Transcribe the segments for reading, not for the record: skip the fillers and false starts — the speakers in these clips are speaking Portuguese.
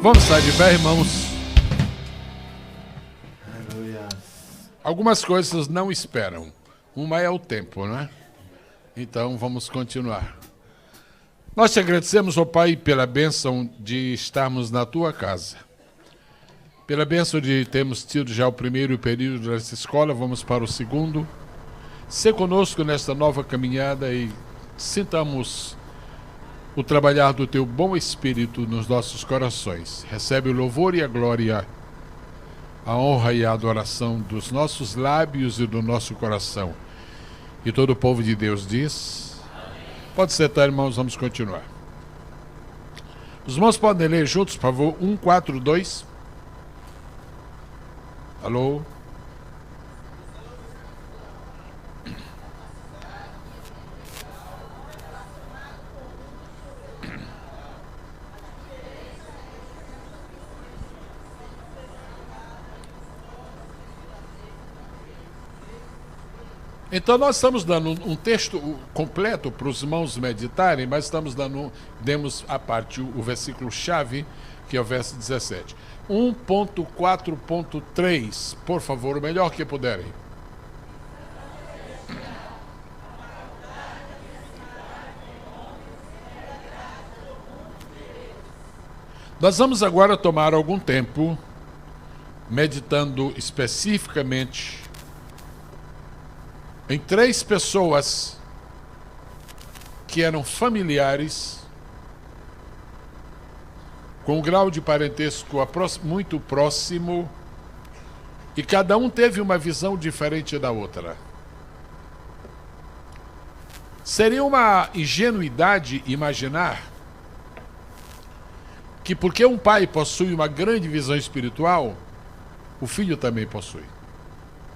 Vamos estar de pé, irmãos. Aleluia. Algumas coisas não esperam. Uma é o tempo, né? Então vamos continuar. Nós te agradecemos, ó Pai, pela bênção de estarmos na tua casa. Pela bênção de termos tido já o primeiro período dessa escola, vamos para o segundo. Sê conosco nesta nova caminhada e sintamos o trabalhar do teu bom Espírito nos nossos corações. Recebe o louvor e a glória, a honra e a adoração dos nossos lábios e do nosso coração. E todo o povo de Deus diz... Pode sentar, irmãos, vamos continuar. Os irmãos podem ler juntos, por favor, 142. Alô? Então nós estamos dando um texto completo para os irmãos meditarem, mas demos a parte, o versículo-chave, que é o verso 17. 1.4.3, por favor, o melhor que puderem. Nós vamos agora tomar algum tempo meditando especificamente em 3 pessoas que eram familiares, com um grau de parentesco muito próximo, e cada um teve uma visão diferente da outra. Seria uma ingenuidade imaginar que porque um pai possui uma grande visão espiritual, o filho também possui.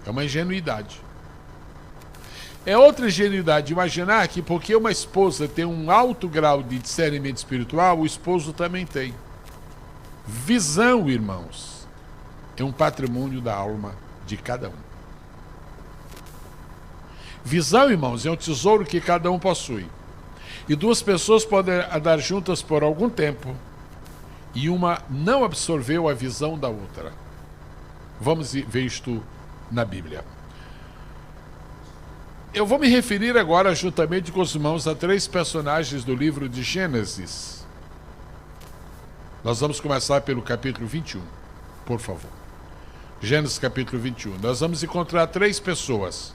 É uma ingenuidade. É outra ingenuidade imaginar que porque uma esposa tem um alto grau de discernimento espiritual, o esposo também tem. Visão, irmãos, é um patrimônio da alma de cada um. Visão, irmãos, é um tesouro que cada um possui. E 2 pessoas podem andar juntas por algum tempo e uma não absorveu a visão da outra. Vamos ver isto na Bíblia. Eu vou me referir agora, juntamente com os irmãos, a 3 personagens do livro de Gênesis. Nós vamos começar pelo capítulo 21, por favor. Gênesis capítulo 21. Nós vamos encontrar 3 pessoas.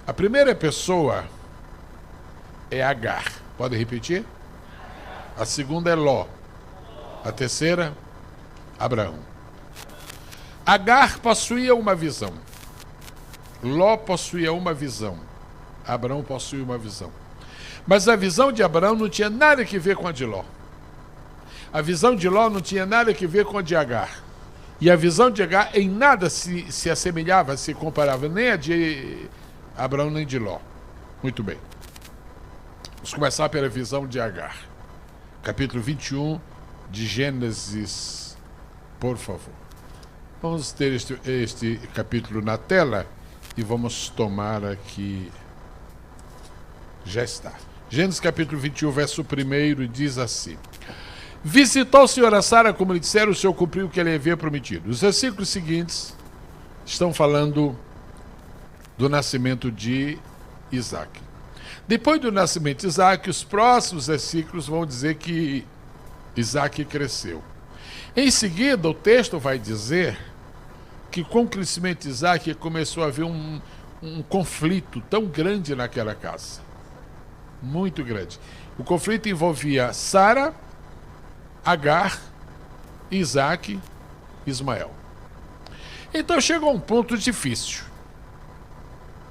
A primeira pessoa é Agar. Pode repetir? A segunda é Ló. A terceira, Abraão. Agar possuía uma visão. Ló possuía uma visão. Abraão possuía uma visão. Mas a visão de Abraão não tinha nada a ver com a de Ló. A visão de Ló não tinha nada a ver com a de Agar. E a visão de Agar em nada se assemelhava, se comparava nem a de Abraão nem de Ló. Muito bem. Vamos começar pela visão de Agar. Capítulo 21 de Gênesis, por favor. Vamos ter este capítulo na tela e vamos tomar aqui. Já está. Gênesis capítulo 21, verso 1, diz assim: Visitou o Senhor a Sara, como lhe disseram, o Senhor cumpriu o que ele havia prometido. Os versículos seguintes estão falando do nascimento de Isaac. Depois do nascimento de Isaac, os próximos versículos vão dizer que Isaac cresceu. Em seguida, o texto vai dizer que com o crescimento de Isaac começou a haver um conflito tão grande naquela casa. Muito grande. O conflito envolvia Sara, Agar, Isaac e Ismael. Então chegou a um ponto difícil.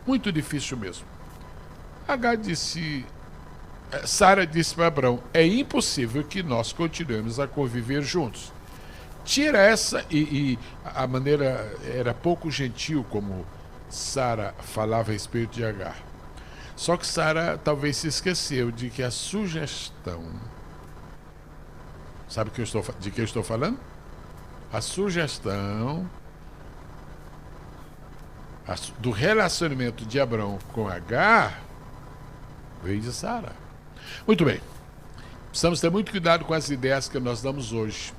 Muito difícil mesmo. Sara disse para Abraão: é impossível que nós continuemos a conviver juntos. Tira essa, e a maneira era pouco gentil como Sara falava a respeito de Agar. Só que Sara talvez se esqueceu de que a sugestão... Sabe de que eu estou falando? A sugestão do relacionamento de Abraão com Agar veio de Sara. Muito bem. Precisamos ter muito cuidado com as ideias que nós damos hoje.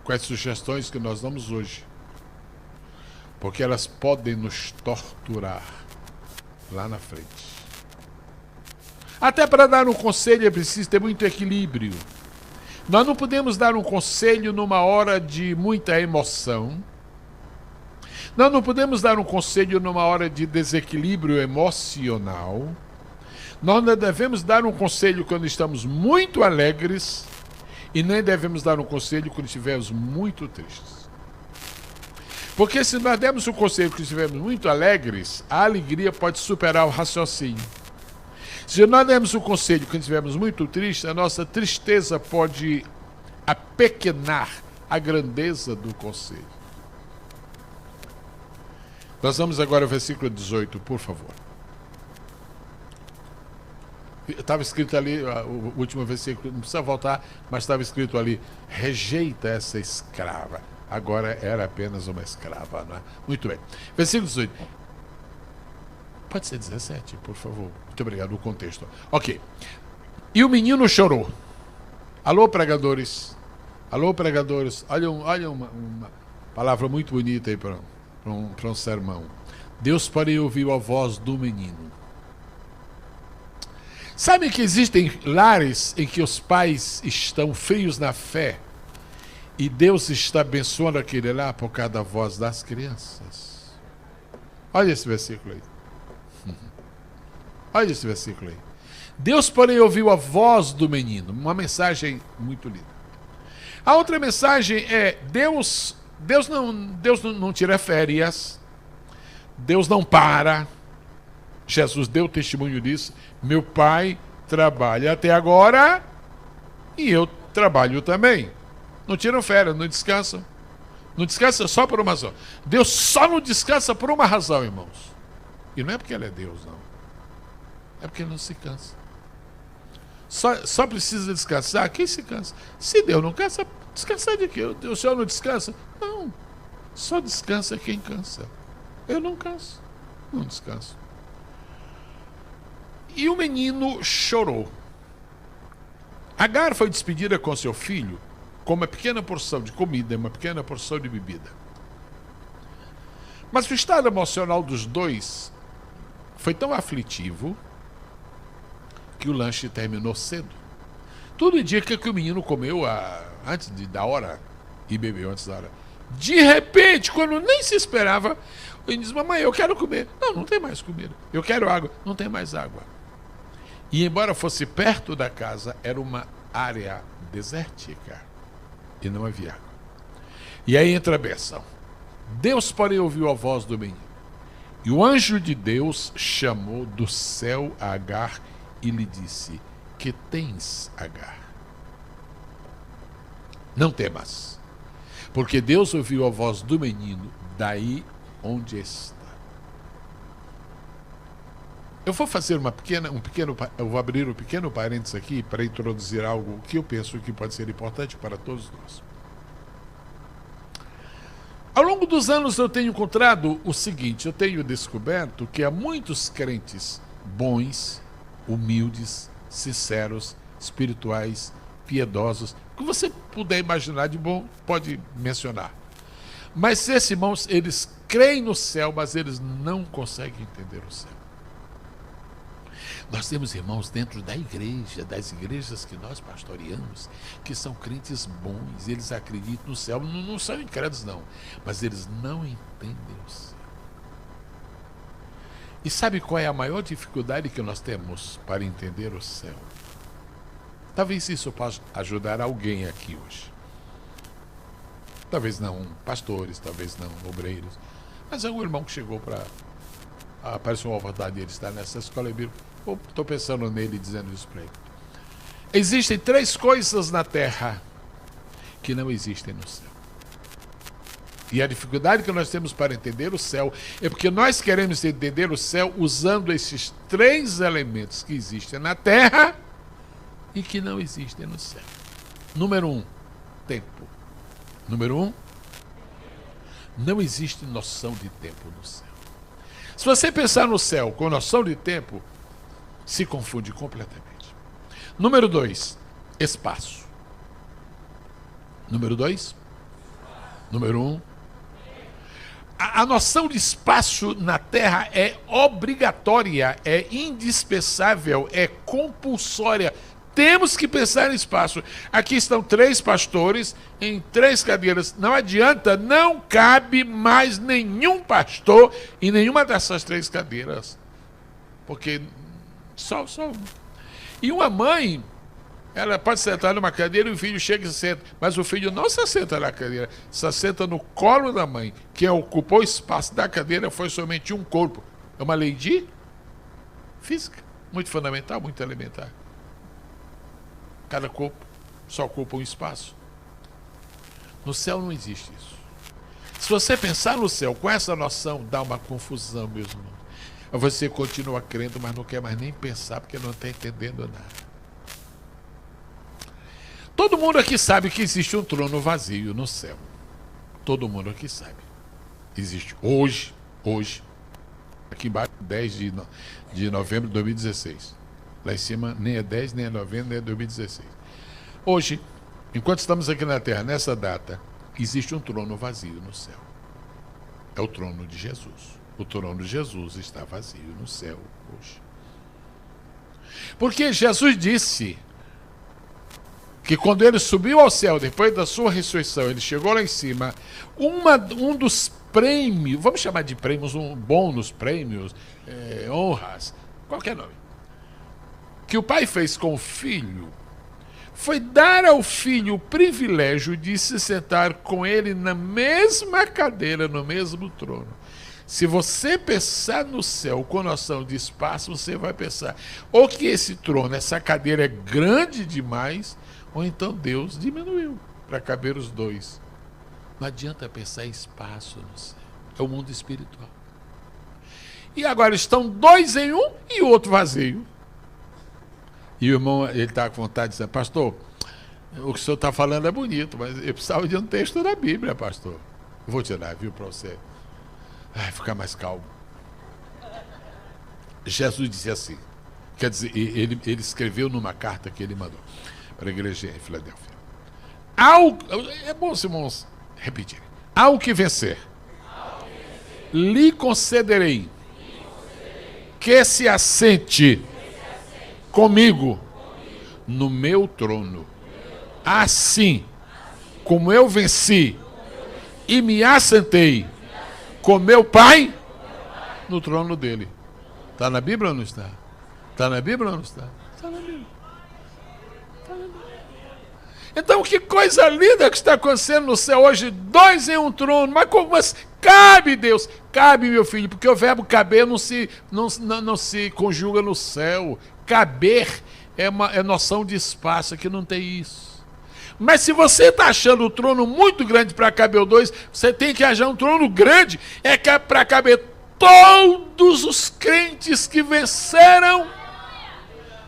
com as sugestões que nós damos hoje, porque elas podem nos torturar lá na frente. Até para dar um conselho é preciso ter muito equilíbrio. Nós não podemos dar um conselho numa hora de muita emoção. Nós não podemos dar um conselho numa hora de desequilíbrio emocional. Nós não devemos dar um conselho quando estamos muito alegres e nem devemos dar um conselho quando estivermos muito tristes. Porque se nós dermos um conselho quando estivermos muito alegres, a alegria pode superar o raciocínio. Se nós dermos um conselho quando estivermos muito tristes, a nossa tristeza pode apequenar a grandeza do conselho. Nós vamos agora ao versículo 18, por favor. Estava escrito ali, o último versículo, não precisa voltar, mas estava escrito ali: rejeita essa escrava. Agora era apenas uma escrava, não é? Muito bem. Versículo 18. Pode ser 17, por favor. Muito obrigado, o contexto. Ok. E o menino chorou. Alô, pregadores. Alô, pregadores. Olha uma palavra muito bonita aí para um sermão. Deus, porém, ouviu a voz do menino. Sabe que existem lares em que os pais estão frios na fé e Deus está abençoando aquele lar por causa da voz das crianças? Olha esse versículo aí. Olha esse versículo aí. Deus, porém, ouviu a voz do menino. Uma mensagem muito linda. A outra mensagem é: Deus não tira férias. Deus não para. Jesus deu testemunho disso. Meu pai trabalha até agora e eu trabalho também. Não tiram férias, não descansam. Não descansa só por uma razão. Deus só não descansa por uma razão, irmãos. E não é porque Ele é Deus, não. É porque Ele não se cansa. Só precisa descansar quem se cansa. Se Deus não cansa, descansar de quê? O Senhor não descansa? Não. Só descansa quem cansa. Eu não canso. Não descanso. E o menino chorou. Agar foi despedida com seu filho com uma pequena porção de comida e uma pequena porção de bebida. Mas o estado emocional dos dois foi tão aflitivo que o lanche terminou cedo. Tudo indica que o menino comeu antes da hora e bebeu antes da hora. De repente, quando nem se esperava, ele diz: mamãe, eu quero comer. Não, não tem mais comida. Eu quero água. Não tem mais água. E embora fosse perto da casa, era uma área desértica e não havia água. E aí entra a benção. Deus, porém, ouviu a voz do menino. E o anjo de Deus chamou do céu a Agar e lhe disse: que tens, Agar? Não temas, porque Deus ouviu a voz do menino daí onde está. Eu vou fazer eu vou abrir um pequeno parênteses aqui para introduzir algo que eu penso que pode ser importante para todos nós. Ao longo dos anos eu tenho encontrado o seguinte: eu tenho descoberto que há muitos crentes bons, humildes, sinceros, espirituais, piedosos, o que você puder imaginar de bom, pode mencionar. Mas esses irmãos, eles creem no céu, mas eles não conseguem entender o céu. Nós temos irmãos dentro da igreja, das igrejas que nós pastoreamos, que são crentes bons, eles acreditam no céu, não são incrédulos não, mas eles não entendem o céu. E sabe qual é a maior dificuldade que nós temos para entender o céu? Talvez isso possa ajudar alguém aqui hoje. Talvez não pastores, talvez não obreiros, mas é um irmão que chegou para... apareceu uma oportunidade dele estar nessa escola bíblica. Estou pensando nele dizendo isso para ele. Existem 3 coisas na terra que não existem no céu. E a dificuldade que nós temos para entender o céu é porque nós queremos entender o céu usando esses 3 elementos que existem na terra e que não existem no céu. Número 1, tempo. Número 1, não existe noção de tempo no céu. Se você pensar no céu com noção de tempo, se confunde completamente. Número 2, espaço. Número 2, Número 1. A noção de espaço na Terra é obrigatória, é indispensável, é compulsória. Temos que pensar em espaço. Aqui estão 3 pastores em 3 cadeiras. Não adianta, não cabe mais nenhum pastor em nenhuma dessas 3 cadeiras. Porque só um. E uma mãe, ela pode sentar numa cadeira e o filho chega e se senta. Mas o filho não se assenta na cadeira, se assenta no colo da mãe. Quem ocupou o espaço da cadeira foi somente um corpo. É uma lei de física, muito fundamental, muito elementar. Cada corpo só ocupa um espaço. No céu não existe isso. Se você pensar no céu com essa noção, dá uma confusão, meus irmãos. Você continua crendo, mas não quer mais nem pensar, porque não está entendendo nada. Todo mundo aqui sabe que existe um trono vazio no céu. Todo mundo aqui sabe. Existe hoje, aqui embaixo, 10 de novembro de 2016. Lá em cima nem é 10, nem é novembro, nem é 2016. Hoje, enquanto estamos aqui na Terra, nessa data, existe um trono vazio no céu. É o trono de Jesus. O trono de Jesus está vazio no céu hoje. Porque Jesus disse que quando ele subiu ao céu, depois da sua ressurreição, ele chegou lá em cima, um dos prêmios, vamos chamar de prêmios, um bônus, prêmios, honras, qualquer nome, que o pai fez com o filho, foi dar ao filho o privilégio de se sentar com ele na mesma cadeira, no mesmo trono. Se você pensar no céu com noção de espaço, você vai pensar ou que esse trono, essa cadeira é grande demais, ou então Deus diminuiu para caber os dois. Não adianta pensar em espaço no céu. É o mundo espiritual. E agora estão 2 em um e o outro vazio. E o irmão, ele está com vontade de dizer, pastor, o que o senhor está falando é bonito, mas eu precisava de um texto da Bíblia, pastor. Eu vou tirar, viu, para você ficar mais calmo. Jesus disse assim, quer dizer, ele escreveu numa carta que ele mandou para a igreja em Filadélfia. É bom os irmãos repetirem. Ao que vencer, lhe concederei que se assente comigo no meu trono, assim como eu venci e me assentei com meu Pai no trono dele. Está na Bíblia ou não está? Está na Bíblia ou não está? Está na Bíblia. Então, que coisa linda que está acontecendo no céu hoje, 2 em um trono. Mas como assim? Cabe, Deus, cabe, meu filho, porque o verbo caber não se conjuga no céu. Caber é noção de espaço, aqui não tem isso. Mas se você está achando o trono muito grande para caber o 2, você tem que achar um trono grande, para caber todos os crentes que venceram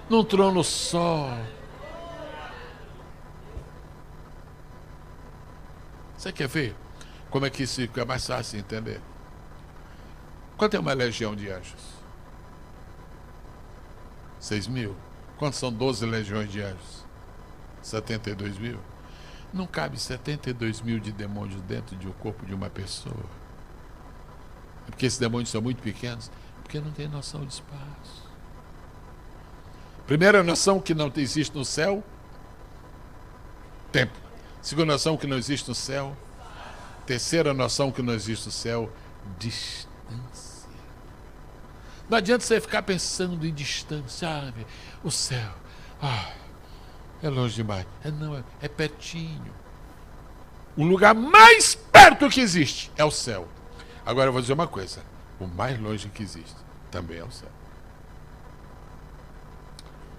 num trono só. Você quer ver como é que isso fica mais fácil de entender? Quanto é uma legião de anjos? 6.000. Quantos são 12 legiões de anjos? 72.000. Não cabe 72.000 de demônios dentro de um corpo de uma pessoa. É porque esses demônios são muito pequenos? Porque não tem noção de espaço. Primeira noção que não existe no céu, tempo. Segunda noção que não existe no céu. Terceira noção que não existe no céu, distância. Não adianta você ficar pensando em distância. O céu, é longe demais. Não, é pertinho. O lugar mais perto que existe é o céu. Agora eu vou dizer uma coisa. O mais longe que existe também é o céu.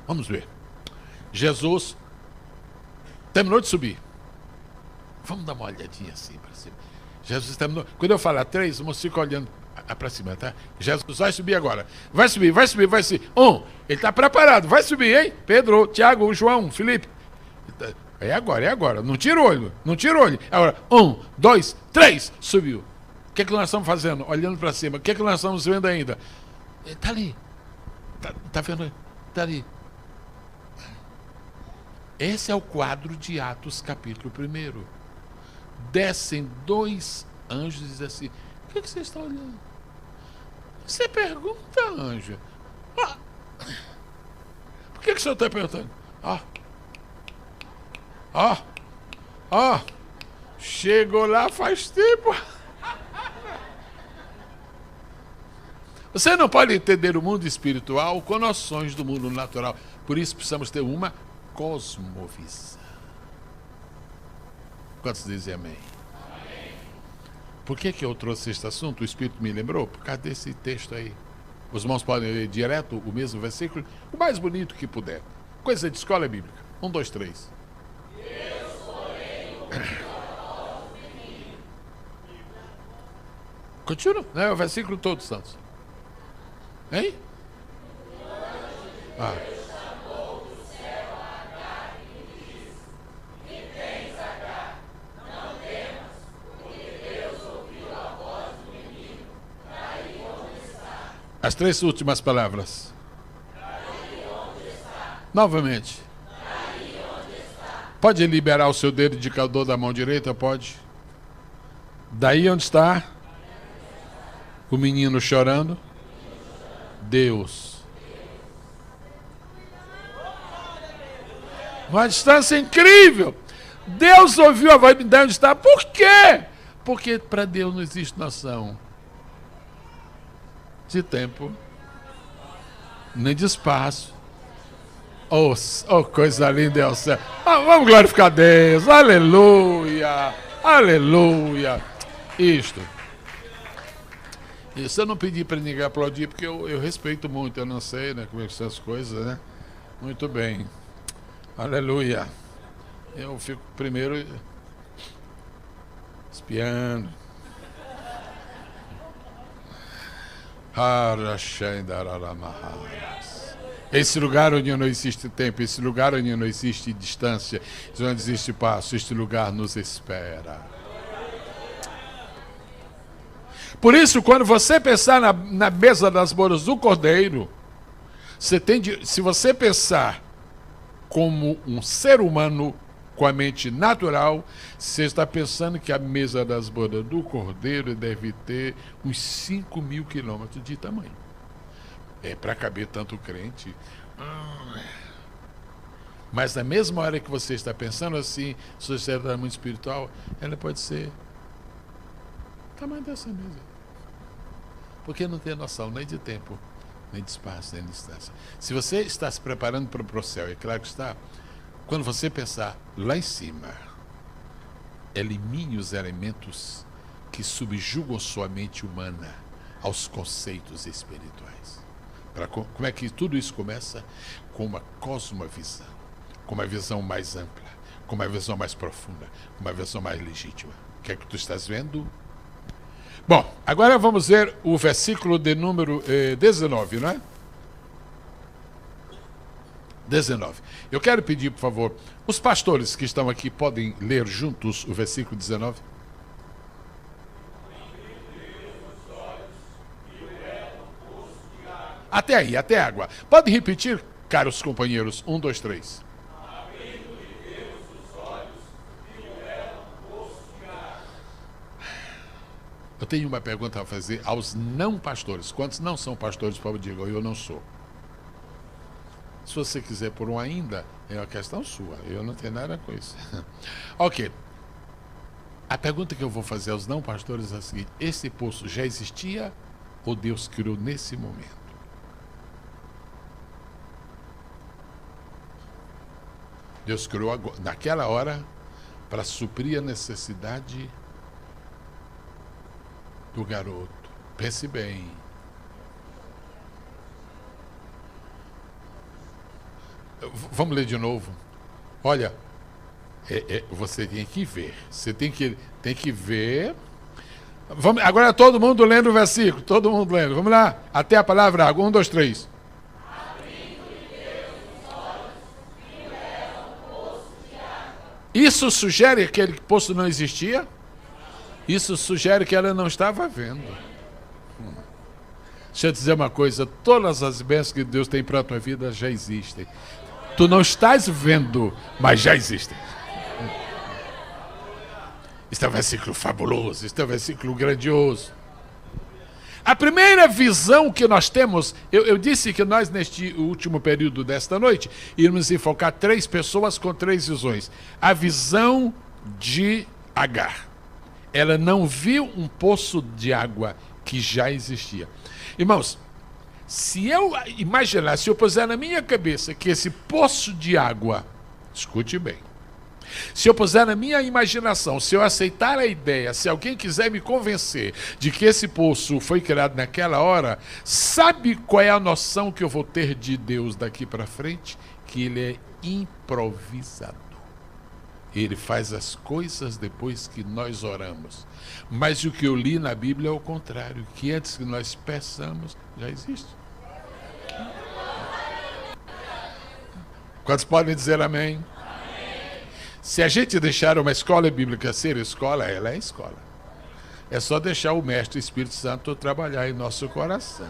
Vamos ver. Jesus terminou de subir. Vamos dar uma olhadinha assim para cima. Jesus terminou. Quando eu falar 3, o moço fica olhando para cima, tá? Jesus vai subir agora. Vai subir. 1, ele está preparado. Vai subir, hein? Pedro, Tiago, João, Felipe. É agora. Não tira o olho. Agora, 1, 2, 3, subiu. O que nós estamos fazendo? Olhando para cima. O que nós estamos vendo ainda? Está ali. Está vendo? Está ali. Esse é o quadro de Atos, capítulo 1. descem 2 anjos e dizem assim: o que você está olhando? Você pergunta, anjo. Por que o senhor está perguntando? Chegou lá faz tempo. Você não pode entender o mundo espiritual com noções do mundo natural. Por isso precisamos ter uma cosmovisão. Quantos dizem amém? Amém. Por que eu trouxe este assunto? O Espírito me lembrou? Por causa desse texto aí. Os irmãos podem ler direto o mesmo versículo, o mais bonito que puder. Coisa de escola bíblica. 1, 2, 3. Continua, não é o versículo todo, Santos. Hein? As 3 últimas palavras. Novamente. Pode liberar o seu dedo indicador da mão direita? Pode. Daí onde está? O menino chorando. Deus. Uma distância incrível. Deus ouviu a voz de onde está. Por quê? Porque para Deus não existe noção de tempo, nem de espaço. Oh, coisa linda é o céu. Vamos glorificar a Deus. Aleluia. Aleluia. Isso eu não pedi para ninguém aplaudir, porque eu respeito muito, eu não sei, né, como é que são as coisas, né? Muito bem. Aleluia. Eu fico primeiro espiando. Esse lugar onde não existe tempo, esse lugar onde não existe distância, onde existe espaço, este lugar nos espera. Por isso, quando você pensar na mesa das bodas do Cordeiro, se você pensar como um ser humano com a mente natural, você está pensando que a mesa das bodas do Cordeiro deve ter uns 5.000 quilômetros de tamanho. É para caber tanto crente. Mas na mesma hora que você está pensando assim, sociedade muito espiritual, ela pode ser o tamanho dessa mesa. Porque não tem noção nem de tempo, nem de espaço, nem de distância. Se você está se preparando para o céu, é claro que está, quando você pensar lá em cima, elimine os elementos que subjugam sua mente humana aos conceitos espirituais. Como é que tudo isso começa? Com uma cosmovisão, com uma visão mais ampla, com uma visão mais profunda, com uma visão mais legítima. O que é que tu estás vendo? Bom, agora vamos ver o versículo de número 19, não é? 19. Eu quero pedir, por favor, os pastores que estão aqui podem ler juntos o versículo 19? Até aí, até água. Pode repetir, caros companheiros? 1, 2, 3. Eu tenho uma pergunta a fazer aos não pastores. Quantos não são pastores, por favor, digam, eu não sou. Se você quiser por um ainda, é uma questão sua. Eu não tenho nada com isso. Ok. A pergunta que eu vou fazer aos não pastores é a seguinte: esse poço já existia ou Deus criou nesse momento? Deus criou naquela hora para suprir a necessidade do garoto. Pense bem. Vamos ler de novo. Olha, você tem que ver. Você tem que ver. Vamos, agora todo mundo lendo o versículo. Todo mundo lendo. Vamos lá. Até a palavra água. 1, 2, 3. Isso sugere que aquele poço não existia? Isso sugere que ela não estava vendo. Deixa eu dizer uma coisa: todas as bênçãos que Deus tem para a tua vida já existem. Tu não estás vendo, mas já existem. Este é um versículo fabuloso, este é um versículo grandioso. A primeira visão que nós temos, eu disse que nós, neste último período desta noite, íamos enfocar 3 pessoas com 3 visões. A visão de Agar. Ela não viu um poço de água que já existia. Irmãos, se eu imaginar, se eu puser na minha cabeça que esse poço de água, escute bem, se eu puser na minha imaginação, se eu aceitar a ideia, se alguém quiser me convencer de que esse poço foi criado naquela hora, sabe qual é a noção que eu vou ter de Deus daqui para frente? Que ele é improvisador. Ele faz as coisas depois que nós oramos. Mas o que eu li na Bíblia é o contrário, que antes que nós peçamos, já existe. Quantos podem dizer amém? Se a gente deixar uma escola bíblica ser escola, ela é escola. É só deixar o Mestre Espírito Santo trabalhar em nosso coração.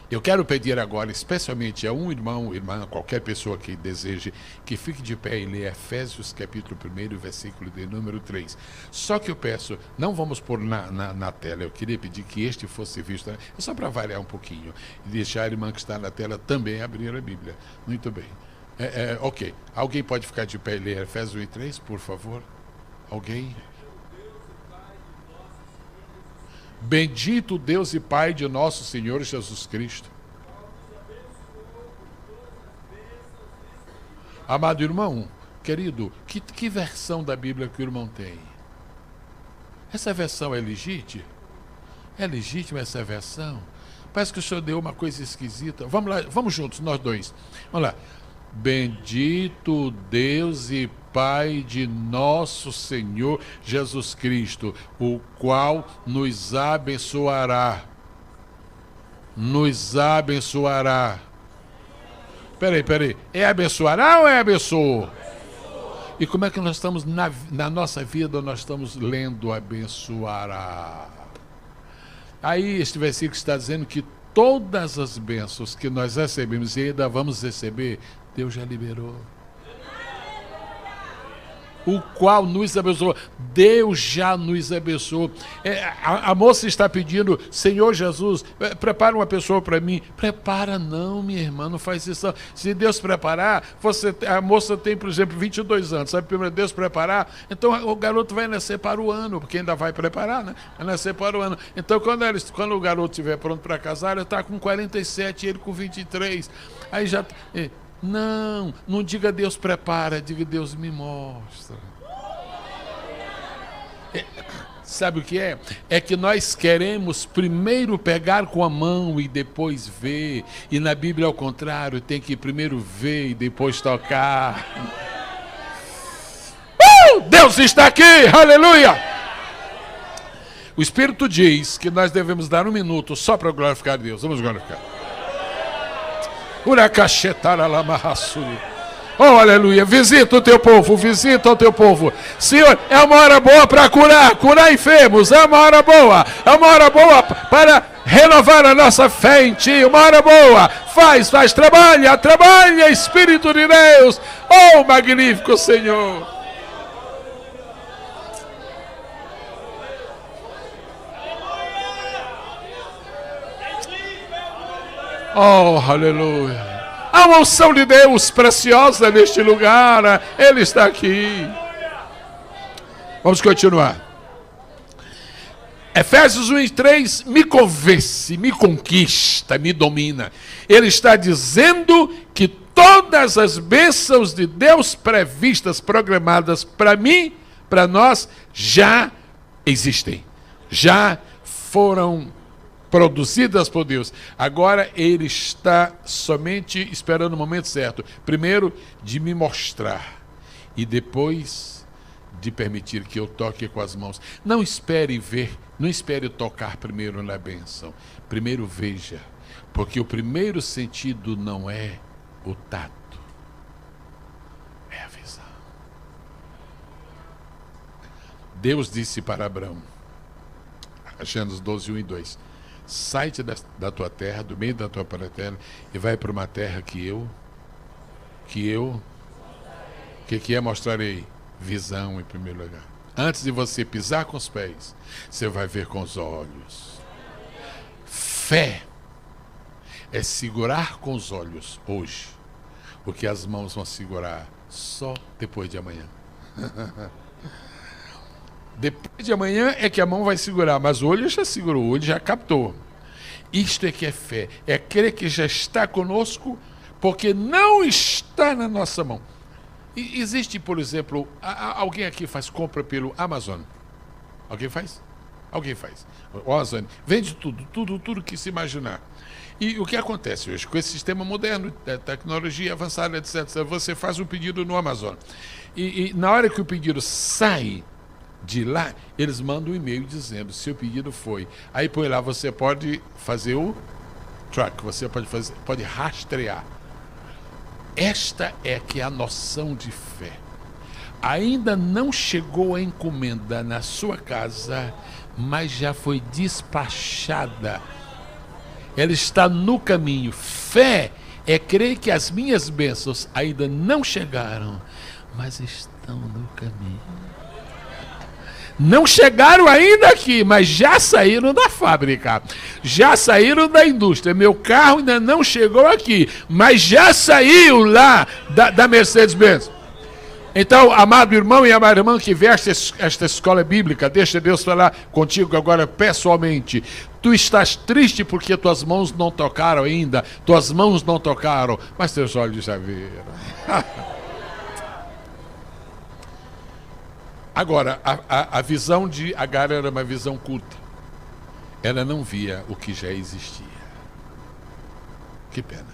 Eu quero pedir agora, especialmente a um irmão, irmã, qualquer pessoa que deseje, que fique de pé e leia Efésios capítulo 1, versículo de número 3. Só que eu peço, não vamos pôr na tela, eu queria pedir que este fosse visto, só para variar um pouquinho, e deixar a irmã que está na tela também abrir a Bíblia. Muito bem. Ok. Alguém pode ficar de pé e ler Efésios 1 e 3, por favor? Alguém? Bendito Deus e Pai de nosso Senhor Jesus Cristo. Amado irmão, querido, que versão da Bíblia que o irmão tem? Essa versão é legítima? É legítima essa versão? Parece que o senhor deu uma coisa esquisita. Vamos lá, vamos juntos, nós dois. Vamos lá. Bendito Deus e Pai de nosso Senhor Jesus Cristo, o qual nos abençoará. Nos abençoará. Peraí. É abençoará ou é abençoou? E como é que nós estamos na nossa vida, nós estamos lendo abençoará? Aí este versículo está dizendo que todas as bênçãos que nós recebemos e ainda vamos receber, Deus já liberou. O qual nos abençoou. Deus já nos abençoou. A moça está pedindo, Senhor Jesus, prepara uma pessoa para mim. Prepara não, minha irmã, não faz isso. Se Deus preparar, a moça tem, por exemplo, 22 anos. Sabe, primeiro Deus preparar, então o garoto vai nascer para o ano, porque ainda vai preparar, né? Vai nascer para o ano. Então, quando o garoto estiver pronto para casar, ele está com 47 e ele com 23. Aí já... Não diga Deus prepara, diga Deus me mostra. Sabe o que é? É que nós queremos primeiro pegar com a mão e depois ver. E na Bíblia, ao contrário, tem que primeiro ver e depois tocar. Deus está aqui, aleluia! O Espírito diz que nós devemos dar 1 minuto só para glorificar Deus. Vamos glorificar. Oh, aleluia, visita o teu povo, visita o teu povo. Senhor, é uma hora boa para curar enfermos, é uma hora boa para renovar a nossa fé em Ti, uma hora boa, trabalha, Espírito de Deus, oh, magnífico Senhor. Oh, aleluia. A unção de Deus preciosa neste lugar. Ele está aqui. Vamos continuar. Efésios 1 e 3 me convence, me conquista, me domina. Ele está dizendo que todas as bênçãos de Deus previstas, programadas para mim, para nós, já existem. Já foram produzidas por Deus. Agora ele está somente esperando o momento certo. Primeiro, de me mostrar. E depois, de permitir que eu toque com as mãos. Não espere ver, não espere tocar primeiro na bênção. Primeiro veja. Porque o primeiro sentido não é o tato. É a visão. Deus disse para Abraão, Gênesis 12, 1 e 2. Sai-te da tua terra, do meio da tua parentela, e vai para uma terra que é mostrarei. Visão em primeiro lugar. Antes de você pisar com os pés, você vai ver com os olhos. Fé é segurar com os olhos hoje, porque as mãos vão segurar só depois de amanhã. Depois de amanhã é que a mão vai segurar, mas o olho já segurou, o olho já captou. Isto é que é fé, é crer que já está conosco, porque não está na nossa mão. E existe, por exemplo, alguém aqui faz compra pelo Amazon? Alguém faz? Alguém faz. O Amazon vende tudo que se imaginar. E o que acontece hoje? Com esse sistema moderno, tecnologia avançada, etc., você faz um pedido no Amazon. E na hora que o pedido sai de lá, eles mandam um e-mail dizendo: seu pedido foi. Aí põe lá, você pode fazer o track, você pode rastrear. Esta é que é a noção de fé. Ainda não chegou a encomenda na sua casa, mas já foi despachada. Ela está no caminho. Fé é crer que as minhas bênçãos ainda não chegaram, mas estão no caminho. Não chegaram ainda aqui, mas já saíram da fábrica, já saíram da indústria. Meu carro ainda não chegou aqui, mas já saiu lá da Mercedes-Benz. Então, amado irmão e amada irmã que veste esta escola bíblica, deixa Deus falar contigo agora pessoalmente. Tu estás triste porque tuas mãos não tocaram ainda, tuas mãos não tocaram, mas teus olhos já viram. Agora, a visão de Agar era uma visão culta. Ela não via o que já existia. Que pena.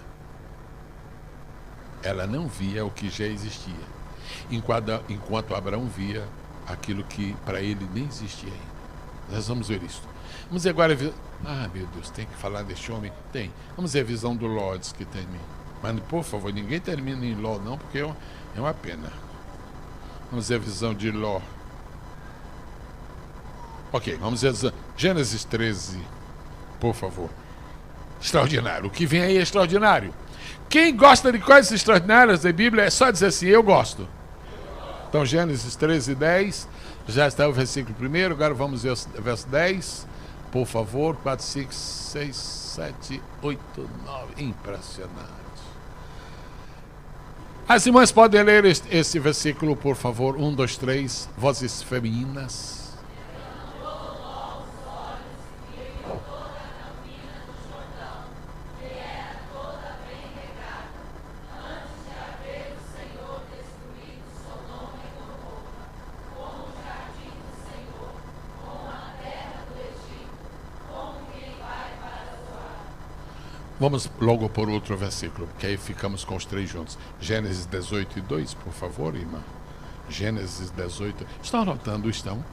Ela não via o que já existia. Enquanto Abraão via aquilo que para ele nem existia ainda. Nós vamos ver isso. Vamos ver agora. Ah, meu Deus, tem que falar deste homem? Tem. Vamos ver a visão do Ló que tem em mim. Mas, por favor, ninguém termina em Ló, não, porque é uma pena. Vamos ver a visão de Ló. Ok, vamos ver Gênesis 13, por favor. Extraordinário. O que vem aí é extraordinário. Quem gosta de coisas extraordinárias da Bíblia é só dizer assim: eu gosto. Então, Gênesis 13, 10. Já está o versículo primeiro. Agora vamos ver o verso 10. Por favor. 4, 5, 6, 7, 8, 9. Impressionante. As irmãs podem ler esse versículo, por favor. 1, 2, 3. Vozes femininas. Vamos logo por outro versículo, porque aí ficamos com os três juntos. Gênesis 18, 2, por favor, irmã. Gênesis 18. Estão anotando? Estão?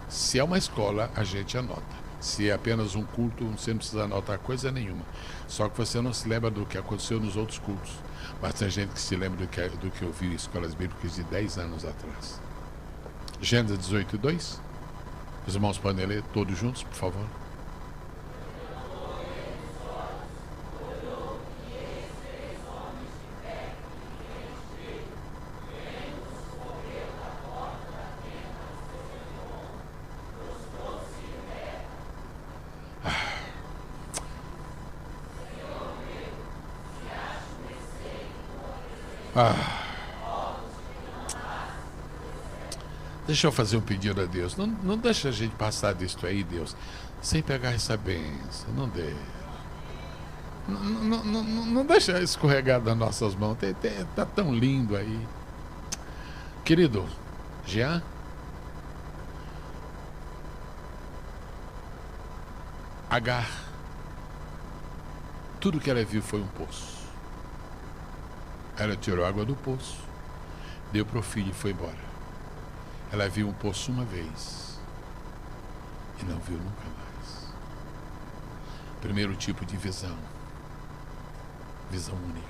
Se é uma escola, a gente anota. Se é apenas um culto, você não precisa anotar coisa nenhuma. Só que você não se lembra do que aconteceu nos outros cultos. Mas tem gente que se lembra do que ouviu em escolas bíblicas de 10 anos atrás. Gênesis 18, 2. Os irmãos podem ler todos juntos, por favor. Deixa eu fazer um pedido a Deus. Não deixa a gente passar disto aí, Deus, sem pegar essa bênção. Não deixa. Não deixa escorregar das nossas mãos. Tá tão lindo aí. Querido Jean, Agar, tudo que ela viu foi um poço. Ela tirou água do poço, deu para o filho e foi embora. Ela viu um poço uma vez e não viu nunca mais. Primeiro tipo de visão. Visão única.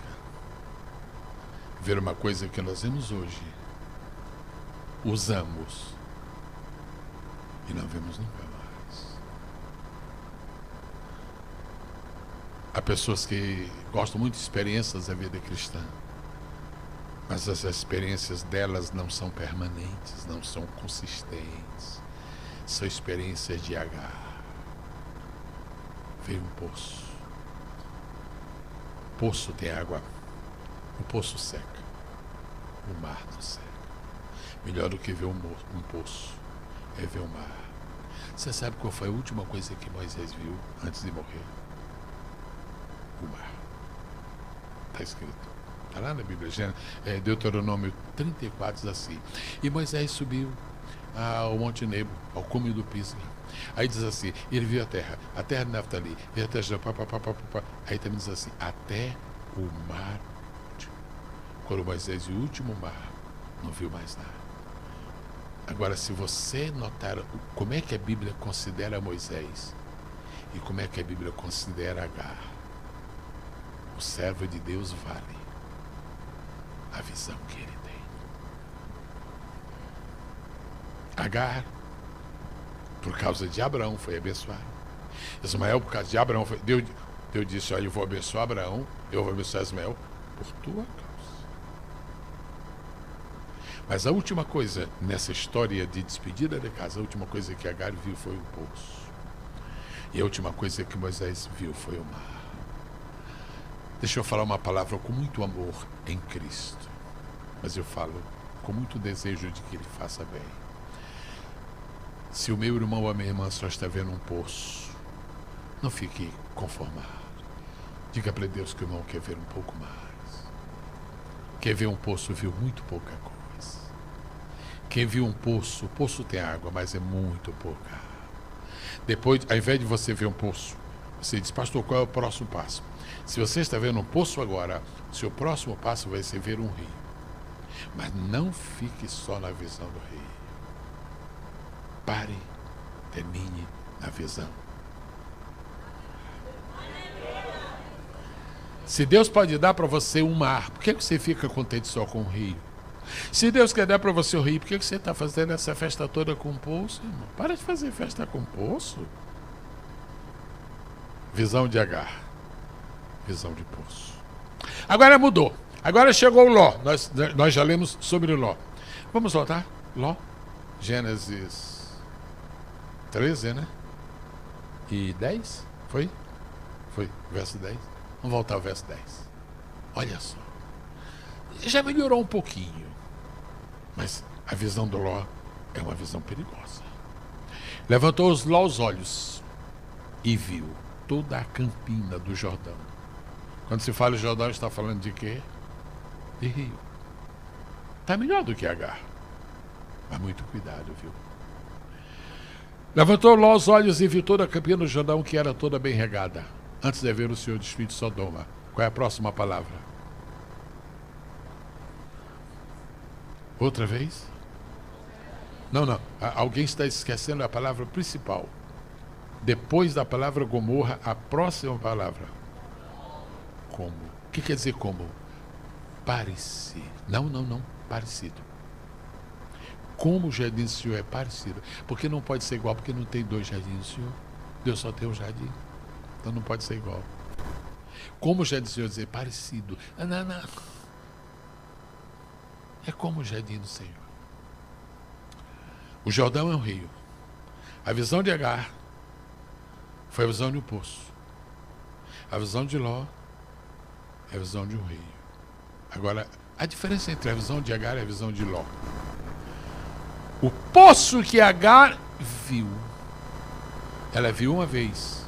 Ver uma coisa que nós vemos hoje, usamos e não vemos nunca mais. Há pessoas que gostam muito de experiências da vida cristã. Mas as experiências delas não são permanentes, não são consistentes. São experiências de Agar. Veio um poço. O poço tem água. O poço seca. O mar não seca. Melhor do que ver um poço é ver o mar. Você sabe qual foi a última coisa que Moisés viu antes de morrer? O mar. Está escrito. Está lá na Bíblia, Deuteronômio 34 diz assim: e Moisés subiu ao Monte Nebo, ao cume do Pisga. Aí diz assim, ele viu a terra de Naftali, viu a terra de aí também diz assim, até o mar. Quando Moisés viu o último mar, não viu mais nada. Agora, se você notar como é que a Bíblia considera Moisés e como é que a Bíblia considera Agar, o servo de Deus vale a visão que ele tem. Agar, por causa de Abraão, foi abençoado. Ismael, por causa de Abraão, Deus disse, olha, eu vou abençoar Abraão, eu vou abençoar Ismael por tua causa. Mas a última coisa nessa história de despedida de casa, a última coisa que Agar viu foi o poço. E a última coisa que Moisés viu foi o mar. Deixa eu falar uma palavra com muito amor em Cristo, mas eu falo com muito desejo de que ele faça bem. Se o meu irmão ou a minha irmã só está vendo um poço, não fique conformado. Diga para Deus que o irmão quer ver um pouco mais. Quem vê um poço viu muito pouca coisa. Quem viu um poço, o poço tem água, mas é muito pouca água. Depois, ao invés de você ver um poço, você diz, pastor, qual é o próximo passo? Se você está vendo um poço agora, seu próximo passo vai ser ver um rio. Mas não fique só na visão do rio. Pare, termine na visão. Se Deus pode dar para você um mar, por que você fica contente só com o rio? Se Deus quer dar para você o rio, por que você está fazendo essa festa toda com poço, irmão? Para de fazer festa com poço. Visão de Agar. Visão de poço. Agora mudou. Agora chegou o Ló. Nós já lemos sobre o Ló. Vamos voltar? Ló. Gênesis 13, né? E 10? Foi? Foi. Verso 10. Vamos voltar ao verso 10. Olha só. Já melhorou um pouquinho. Mas a visão do Ló é uma visão perigosa. Levantou Ló os olhos e viu toda a campina do Jordão. Quando se fala em Jordão, está falando de quê? De rio. Está melhor do que Agar. Mas muito cuidado, viu? Levantou Ló os olhos e viu toda a campina do Jordão, que era toda bem regada, antes de ver o Senhor destruir de Sodoma. Qual é a próxima palavra? Outra vez? Não. Alguém está esquecendo a palavra principal. Depois da palavra Gomorra, a próxima palavra. Como? O que quer dizer como? Parecido. Não. Parecido. Como o jardim do Senhor é parecido. Porque não pode ser igual, porque não tem dois jardins do Senhor. Deus só tem um jardim. Então não pode ser igual. Como o jardim do Senhor dizer parecido. Não. É como o jardim do Senhor. O Jordão é um rio. A visão de Agar foi a visão de um poço. A visão de Ló é a visão de um rio. Agora, a diferença entre a visão de Agar e a visão de Ló. O poço que Agar viu, ela viu uma vez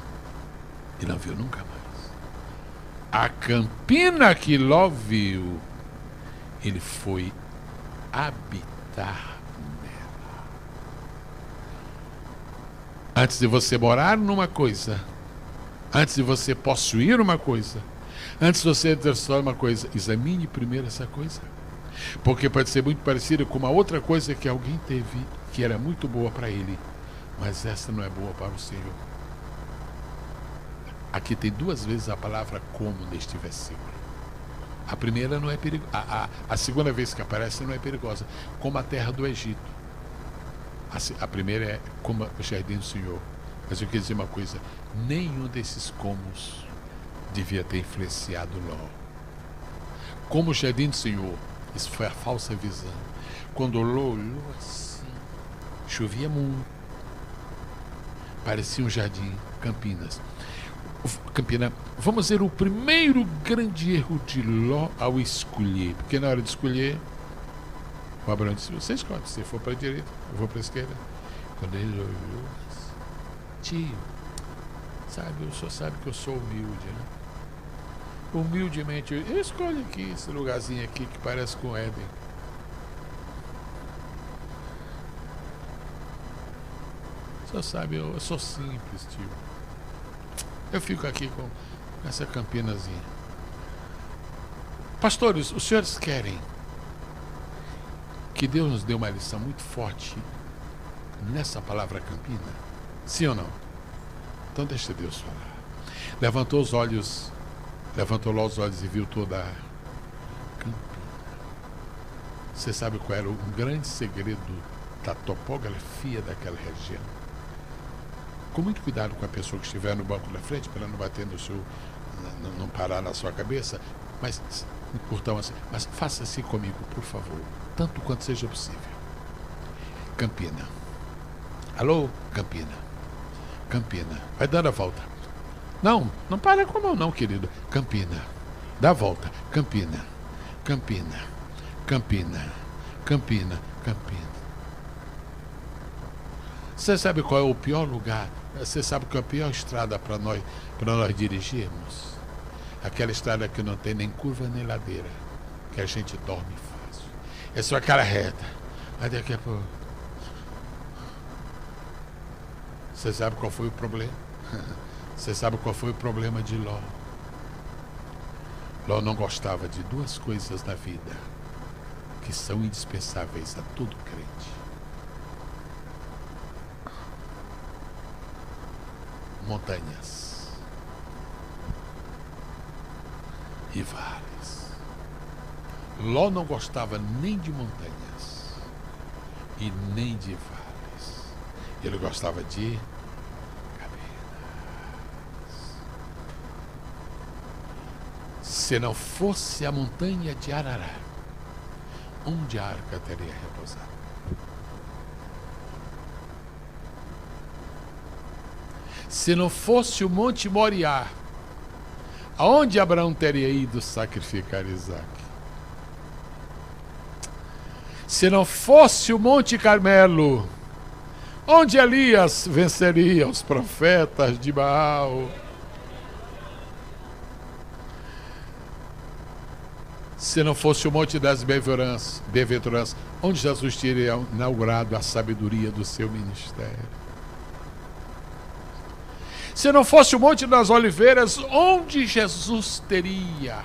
e não viu nunca mais. A campina que Ló viu, ele foi habitar nela. Antes de você morar numa coisa, antes de você possuir uma coisa, antes de você transformar uma coisa, examine primeiro essa coisa. Porque pode ser muito parecida com uma outra coisa que alguém teve, que era muito boa para ele, mas essa não é boa para o Senhor. Aqui tem duas vezes a palavra como neste versículo. A primeira não é perigosa. A segunda vez que aparece não é perigosa. Como a terra do Egito. A primeira é como o jardim do Senhor. Mas eu quero dizer uma coisa. Nenhum desses comos devia ter influenciado Ló. Como o jardim do Senhor Isso foi a falsa visão. Quando olhou assim, chovia muito. Parecia um jardim, Campinas. Campina, vamos ver o primeiro grande erro de Ló ao escolher. Porque na hora de escolher, o Abraão disse, você escolhe, se for para a direita, eu vou para a esquerda. Quando ele olhou, tio, sabe, o senhor sabe que eu sou humilde, né? Humildemente, eu escolho aqui, esse lugarzinho aqui que parece com Éden. O senhor sabe, eu sou simples, tio. Eu fico aqui com essa campinazinha. Pastores, os senhores querem que Deus nos dê uma lição muito forte nessa palavra campina? Sim ou não? Então deixa Deus falar. Levantou os olhos e viu toda a campina. Você sabe qual era o grande segredo da topografia daquela região? Com muito cuidado com a pessoa que estiver no banco da frente, para não bater no seu, não parar na sua cabeça, mas portão assim, mas faça assim comigo, por favor, tanto quanto seja possível. Campina. Alô, Campina. Campina. Vai dando a volta. Não para com a mão não, querido. Campina. Dá a volta. Campina. Campina. Campina. Campina. Campina. Você sabe qual é o pior lugar? Você sabe qual é a pior estrada para nós dirigirmos? Aquela estrada que não tem nem curva nem ladeira, que a gente dorme fácil. É só aquela reta. Aí daqui a pouco. Você sabe qual foi o problema? Você sabe qual foi o problema de Ló? Ló não gostava de duas coisas na vida que são indispensáveis a todo crente: montanhas e vales. Ló não gostava nem de montanhas e nem de vales. Ele gostava de cavernas. Se não fosse a montanha de Ararat, onde a arca teria repousado? Se não fosse o Monte Moriá, aonde Abraão teria ido sacrificar Isaac? Se não fosse o Monte Carmelo, onde Elias venceria os profetas de Baal? Se não fosse o Monte das Bem-aventuranças, onde Jesus teria inaugurado a sabedoria do seu ministério? Se não fosse o Monte das Oliveiras, onde Jesus teria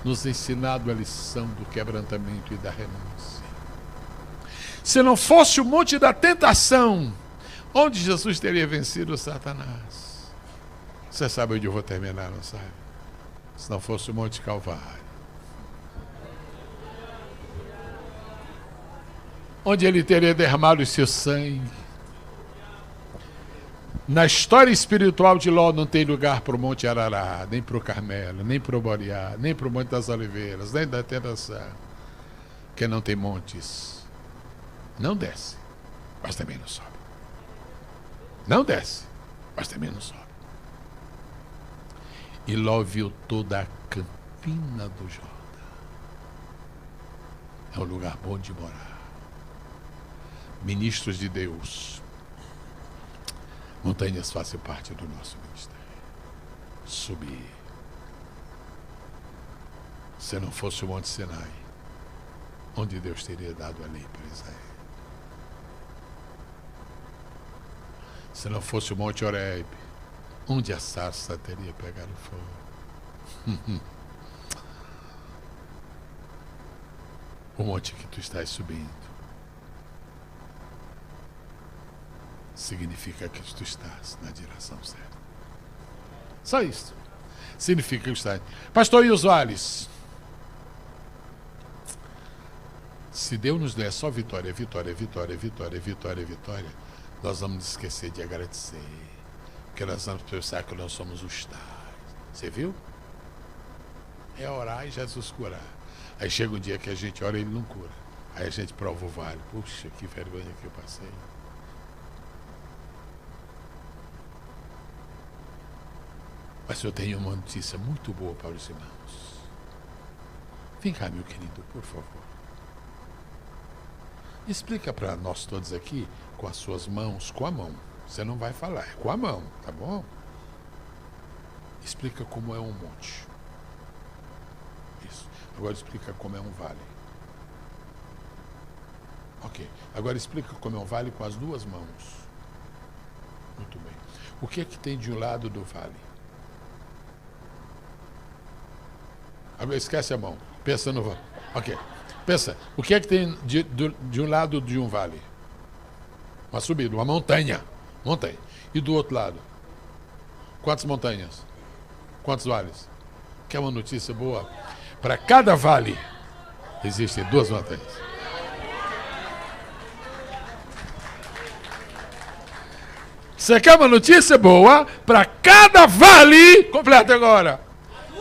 nos ensinado a lição do quebrantamento e da renúncia? Se não fosse o Monte da Tentação, onde Jesus teria vencido Satanás? Você sabe onde eu vou terminar, não sabe? Se não fosse o Monte Calvário, onde ele teria derramado o seu sangue. Na história espiritual de Ló não tem lugar para o Monte Ararat, nem para o Carmelo, nem para o Moriá, nem para o Monte das Oliveiras, nem da Tentação. Porque não tem montes. Não desce, mas também não sobe. Não desce, mas também não sobe. E Ló viu toda a campina do Jordão. É um lugar bom de morar. Ministros de Deus. Montanhas fazem parte do nosso ministério. Subir. Se não fosse o Monte Sinai, onde Deus teria dado a lei para Israel. Se não fosse o Monte Horebe, onde a sarça teria pegado fogo. O monte que tu estás subindo significa que tu estás na direção certa. Só isso. Significa que tu estás. Pastor, e os vales? Se Deus nos der só vitória, vitória, vitória, vitória, vitória, vitória, nós vamos esquecer de agradecer. Porque nós vamos pensar que nós somos os tais. Você viu? É orar e Jesus curar. Aí chega um dia que a gente ora e ele não cura. Aí a gente prova o vale. Puxa, que vergonha que eu passei. Mas eu tenho uma notícia muito boa para os irmãos. Vem cá, meu querido, por favor. Explica para nós todos aqui, com as suas mãos, com a mão. Você não vai falar, é com a mão, tá bom? Explica como é um monte. Isso. Agora explica como é um vale. Ok. Agora explica como é um vale com as duas mãos. Muito bem. O que é que tem de um lado do vale? Agora esquece a mão. Pensa no vale. Ok. Pensa. O que é que tem de um lado de um vale? Uma subida, uma montanha. Montanha. E do outro lado? Quantas montanhas? Quantos vales? Quer uma notícia boa? Para cada vale existem duas montanhas. Você quer uma notícia boa? Para cada vale, completa agora,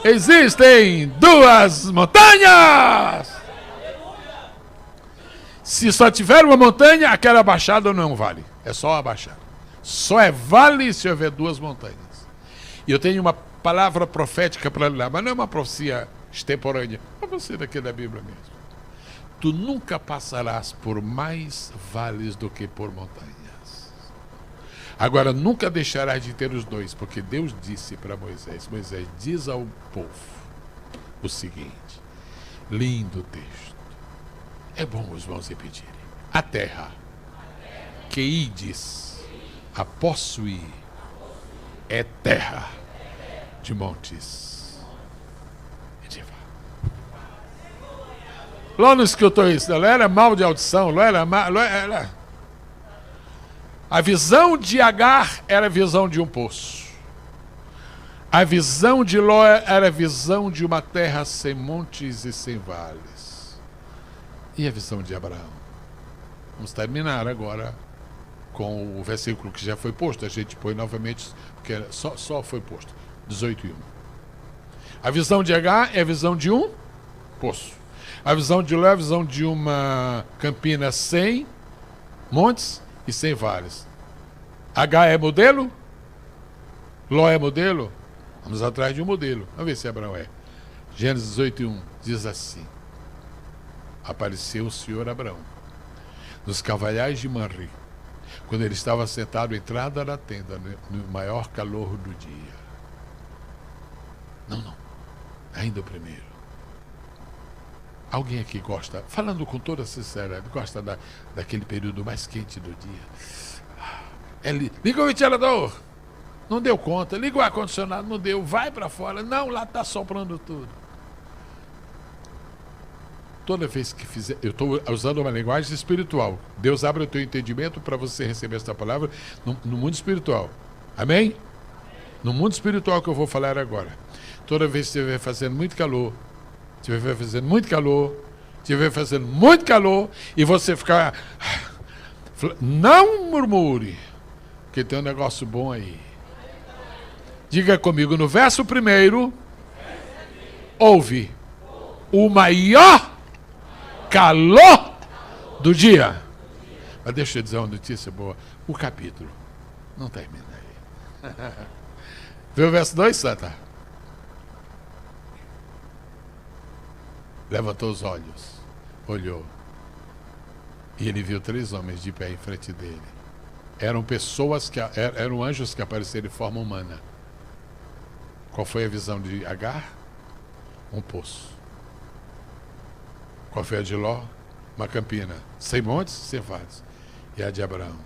existem duas montanhas. Se só tiver uma montanha, aquela baixada não é um vale. É só uma baixada. Só é vale se houver duas montanhas. E eu tenho uma palavra profética para lhe dar, mas não é uma profecia extemporânea. É uma profecia daqui da Bíblia mesmo. Tu nunca passarás por mais vales do que por montanhas. Agora, nunca deixarás de ter os dois, porque Deus disse para Moisés, Moisés, diz ao povo o seguinte, lindo texto, é bom os irmãos repetirem, a terra que ides a possuir é terra de montes e de vales. Ló não escutou isso, não era mal de audição, Ló era mal, a visão de Agar era a visão de um poço. A visão de Ló era a visão de uma terra sem montes e sem vales. E a visão de Abraão? Vamos terminar agora com o versículo que já foi posto. A gente põe novamente, porque só foi posto. 18:1. A visão de Agar é a visão de um poço. A visão de Ló é a visão de uma campina sem montes e sem vales. H é modelo? Ló é modelo? Vamos atrás de um modelo. Vamos ver se Abraão é. Gênesis 18:1 diz assim: apareceu o Senhor Abraão nos cavalhais de Manri, quando ele estava sentado à entrada da tenda, no maior calor do dia. Não. Ainda o primeiro. Alguém aqui gosta, falando com toda sinceridade, gosta daquele período mais quente do dia? Liga o ventilador. Não deu conta. Liga o ar-condicionado. Não deu. Vai para fora. Não, lá está soprando tudo. Toda vez que fizer... Eu estou usando uma linguagem espiritual. Deus abre o teu entendimento para você receber essa palavra no mundo espiritual. Amém? No mundo espiritual que eu vou falar agora. Toda vez que estiver fazendo muito calor, estiver fazendo muito calor, e você ficar... Não murmure, porque tem um negócio bom aí. Diga comigo, no verso 1, houve o maior calor do dia. Mas deixa eu dizer uma notícia boa. O capítulo não termina aí. Vê o verso 2, Santa? Levantou os olhos, olhou, e ele viu 3 homens de pé em frente dele. Eram pessoas eram anjos que apareceram em forma humana. Qual foi a visão de Agar? Um poço. Qual foi a de Ló? Uma campina. Sem montes, sem vales. E a de Abraão?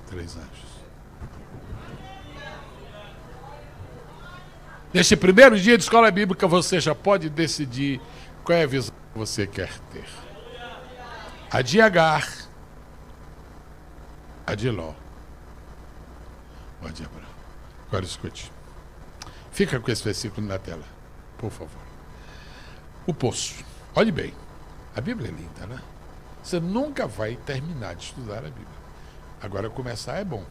3 anjos. Neste primeiro dia de escola bíblica, você já pode decidir qual é a visão que você quer ter. A de Agar, a de Ló, ou a de Abraão. Agora escute. Fica com esse versículo na tela, por favor. O poço. Olhe bem. A Bíblia é linda, né? Você nunca vai terminar de estudar a Bíblia. Agora começar é bom.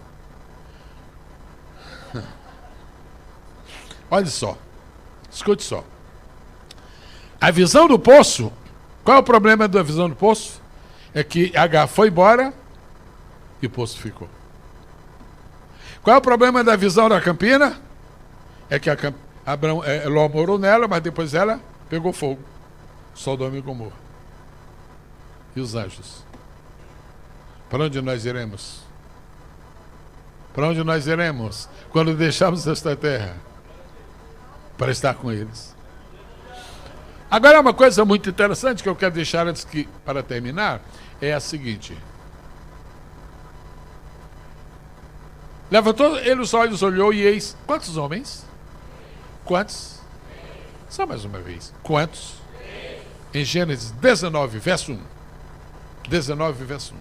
Olha só. Escute só. A visão do poço, qual é o problema da visão do poço? É que Agar foi embora e o poço ficou. Qual é o problema da visão da campina? É que Ló morou nela, mas depois ela pegou fogo. Sodoma e Gomorra. E os anjos? Para onde nós iremos? Para onde nós iremos quando deixarmos esta terra? Para estar com eles. Agora, uma coisa muito interessante que eu quero deixar para terminar é a seguinte. Levantou ele os olhos, olhou e eis... Quantos homens? Quantos? Só mais uma vez. Quantos? Em Gênesis 19, verso 1. 19, verso 1.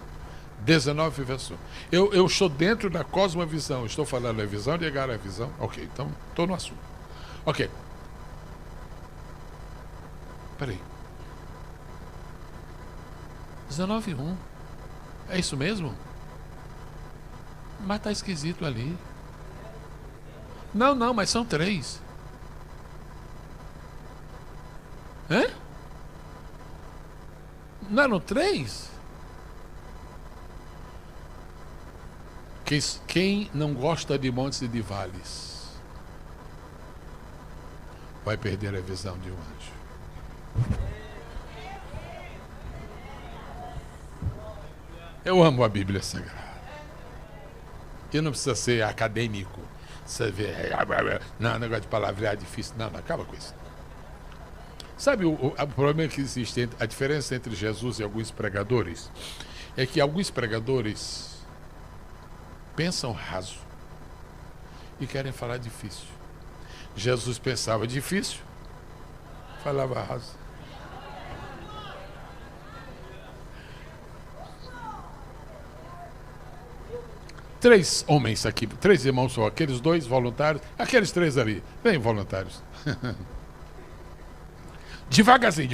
19, verso 1. Eu estou dentro da cosmovisão. Estou falando da visão de Agar, a visão. Ok, então estou no assunto. Ok. Peraí. 19, 1. É isso mesmo? Mas está esquisito ali. Não, mas são 3. Hã? Não eram 3? Quem não gosta de montes e de vales vai perder a visão de um anjo. Eu amo a Bíblia Sagrada. E não precisa ser acadêmico. Você vê, não, negócio de palavrear é difícil. Não, acaba com isso. Sabe o problema que existe, a diferença entre Jesus e alguns pregadores? É que alguns pregadores pensam raso e querem falar difícil. Jesus pensava difícil, falava raso. Três homens aqui, 3 irmãos só, aqueles 2 voluntários, aqueles 3 ali, vem voluntários. Devagarzinho,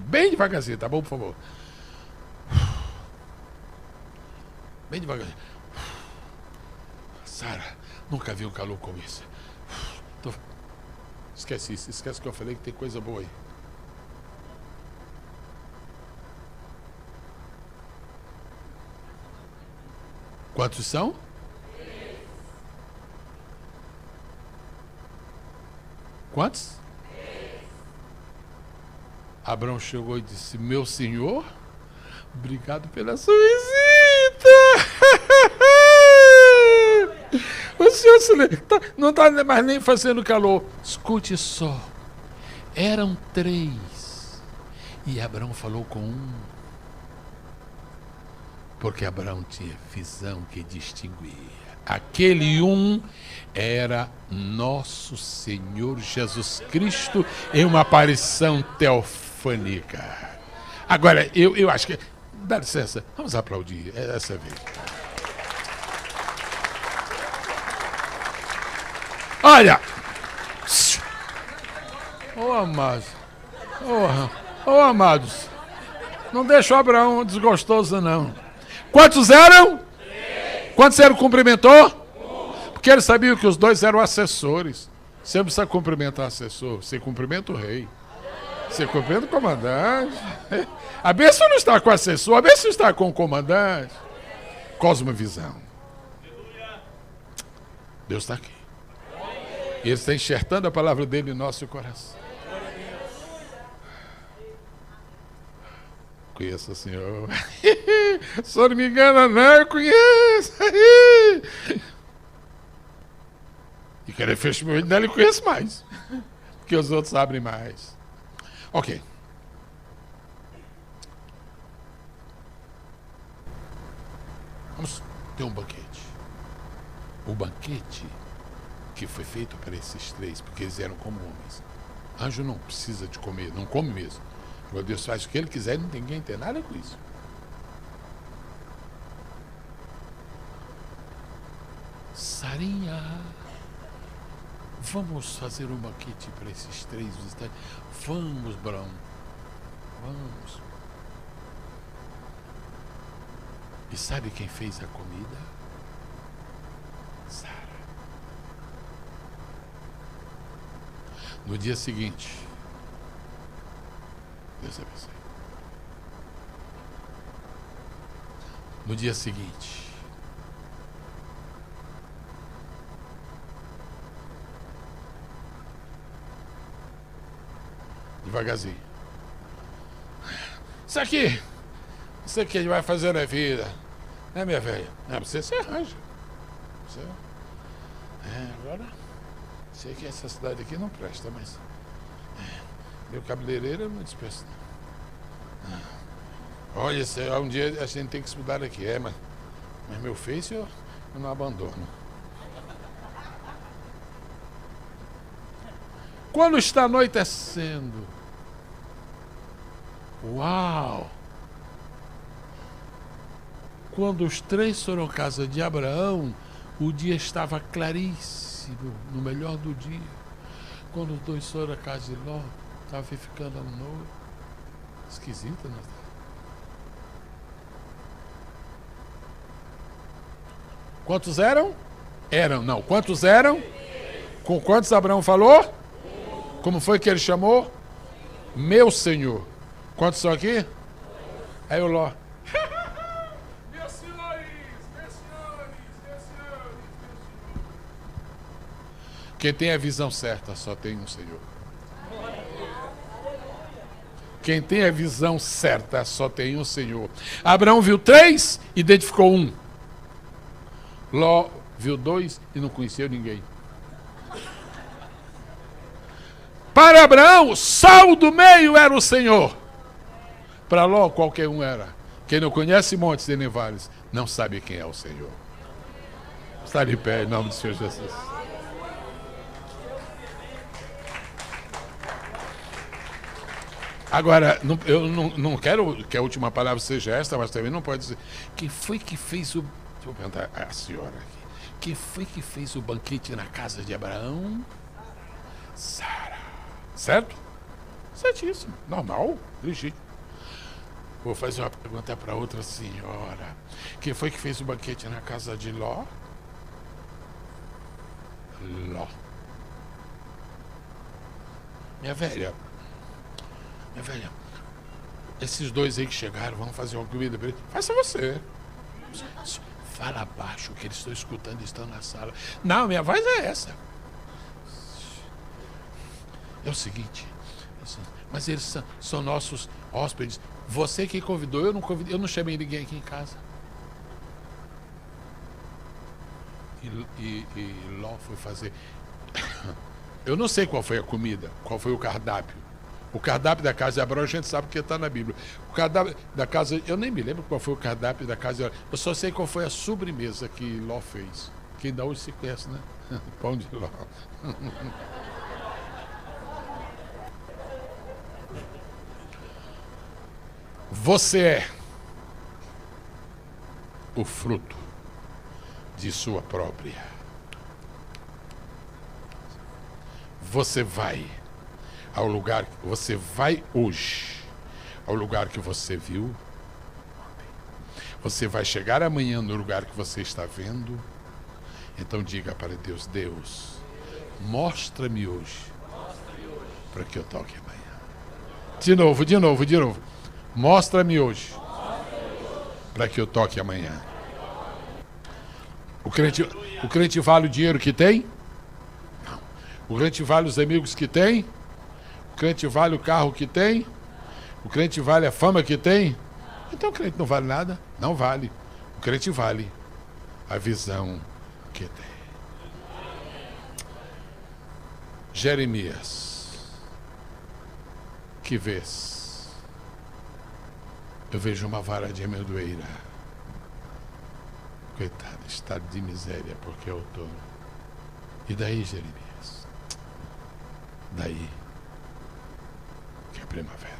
bem devagarzinho, tá bom, por favor? Bem devagarzinho. Sara, nunca vi um calor como isso. Esquece isso, esquece que eu falei que tem coisa boa aí. Quantos são? 3. Quantos? 3. Abraão chegou e disse: meu senhor, obrigado pela sua visita. O senhor não está mais nem fazendo calor. Escute só. Eram 3. E Abraão falou com 1. Porque Abraão tinha visão que distinguia. Aquele 1 era nosso Senhor Jesus Cristo em uma aparição teofânica. Agora, eu acho que... Dá licença, vamos aplaudir essa vez. Olha! Amados. Amados. Não deixa o Abraão desgostoso, não. Quantos eram? 3. Quantos eram cumprimentou? 1. Porque ele sabia que os 2 eram assessores. Você não precisa cumprimentar assessor, você cumprimenta o rei. Você cumprimenta o comandante. A bênção não está com o assessor, a bênção está com o comandante. Cosmovisão. Deus está aqui. Ele está enxertando a palavra dele em nosso coração. Conheço o Senhor. Só não me engana, não, eu conheço. E quando ele fecha o meu olho nela, eu conheço mais. Porque os outros abrem mais. Ok. Vamos ter um banquete. O banquete que foi feito para esses 3, porque eles eram como homens. Anjo não precisa de comer, não come mesmo. Agora Deus faz o que ele quiser e ninguém tem nada com isso. Sarinha, vamos fazer um banquete para esses 3 visitantes. Vamos, Brão. Vamos. E sabe quem fez a comida? Sara. No dia seguinte, Deus abençoe. No dia seguinte, devagarzinho. Isso aqui a gente vai fazer na vida, né, minha velha? Você se arranja. Você... agora, sei que essa cidade aqui não presta, mas meu cabeleireiro eu não dispenso. Olha, um dia a gente tem que se mudar aqui, mas meu Face eu não abandono. Quando está anoitecendo, uau! Quando os três foram à casa de Abraão, o dia estava claríssimo, no melhor do dia. Quando os dois foram à casa de Ló, estava ficando à noite. Esquisito, não? Quantos eram? Quantos eram? Com quantos Abraão falou? Como foi que ele chamou? Meu Senhor. Quantos são aqui? Aí o Ló. Meus senhores. Quem tem a visão certa só tem um Senhor. Quem tem a visão certa só tem um Senhor. Abraão viu 3, identificou 1. Ló viu 2 e não conheceu ninguém. Para Abraão, só o do meio era o Senhor. Para Ló, qualquer um era. Quem não conhece montes e nem vales, não sabe quem é o Senhor. Está de pé em nome do Senhor Jesus. Agora, eu não quero que a última palavra seja esta, mas também não pode dizer. Quem foi que fez o... Vou perguntar a senhora aqui. Quem foi que fez o banquete na casa de Abraão? Sara. Certo? Certíssimo. Normal. Legítimo. Vou fazer uma pergunta para outra senhora. Quem foi que fez o banquete na casa de Ló? Ló. Minha velha, esses dois aí que chegaram, vão fazer uma comida para ele. Faça você. Fala baixo, que eles estão escutando e estão na sala. Não, minha voz é essa. É o seguinte, mas eles são nossos hóspedes. Você que convidou, eu não convidei, eu não chamei ninguém aqui em casa. E Ló foi fazer. Eu não sei qual foi a comida, qual foi o cardápio. O cardápio da casa de Abraão a gente sabe que está na Bíblia. O cardápio da casa, eu nem me lembro qual foi o cardápio da casa de Abraão. Eu só sei qual foi a sobremesa que Ló fez. Que ainda hoje se conhece, né? Pão de Ló. Você é o fruto de sua própria. Você vai ao lugar, você vai hoje ao lugar que você viu. Você vai chegar amanhã no lugar que você está vendo. Então diga para Deus: Deus, mostra-me hoje para que eu toque amanhã. De novo. Mostra-me hoje para que eu toque amanhã. O crente vale o dinheiro que tem? Não. O crente vale os amigos que tem? O crente vale o carro que tem? O crente vale a fama que tem? Então o crente não vale nada? Não vale. O crente vale a visão que tem. Jeremias, que vês? Eu vejo uma vara de amendoeira. Coitado, estado de miséria, porque é outono. E daí, Jeremias? Daí que é primavera.